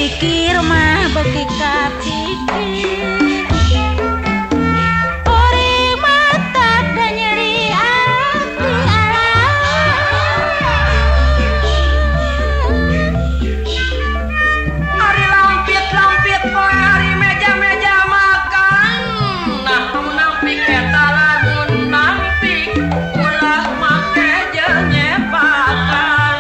mikir mah beki kapikir ori mata da nyeri ati Ari lampit-lampit poe ari meja-meja makan nah nampik eta lamun nampik ulah make jeung nyepakan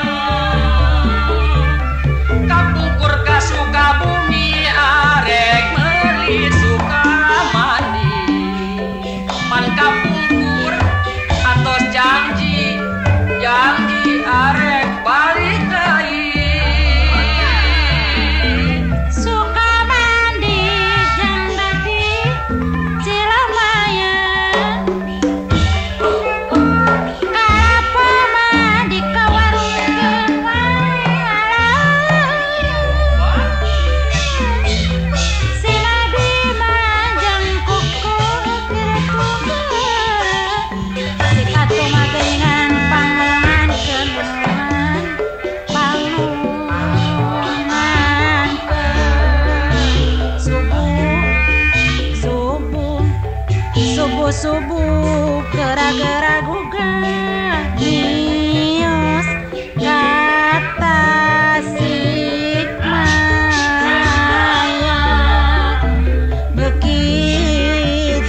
kapungkur ka Sukabumi arek meuli Sukamandi pan kapungkur atos janji arek balik deui Sukamandi jeung bagi Cilamaya kalapa mah dikawarungkeun si Nabi mah jeung kuku si Katu mah geuningan pangalangankeun subuh gera-gera gugah nios kata Sikmaya beki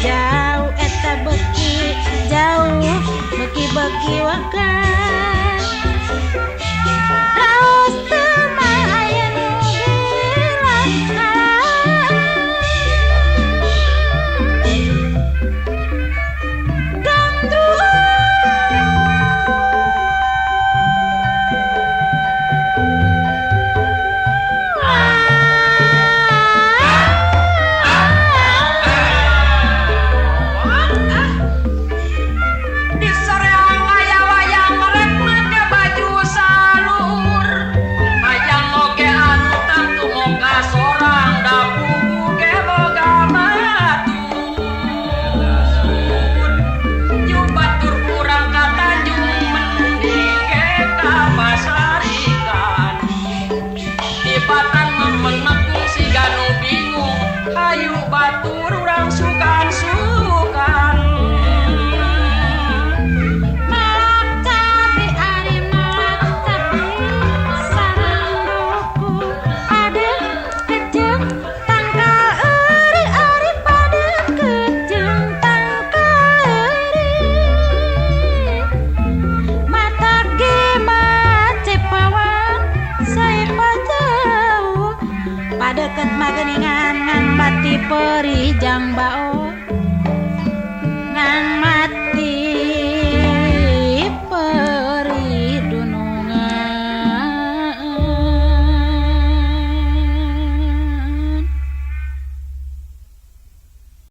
jauh eta beki jauh beki wakah raos teu mah aya nu di soreang aya wayang rek make baju salur hayang oge anu tangtu moga sorang da buku ge boga batur yu batur kurang ka Tanjung mending ge ka pasar ikan di Batan memenekung si Ganu bingung hayu batur urang suka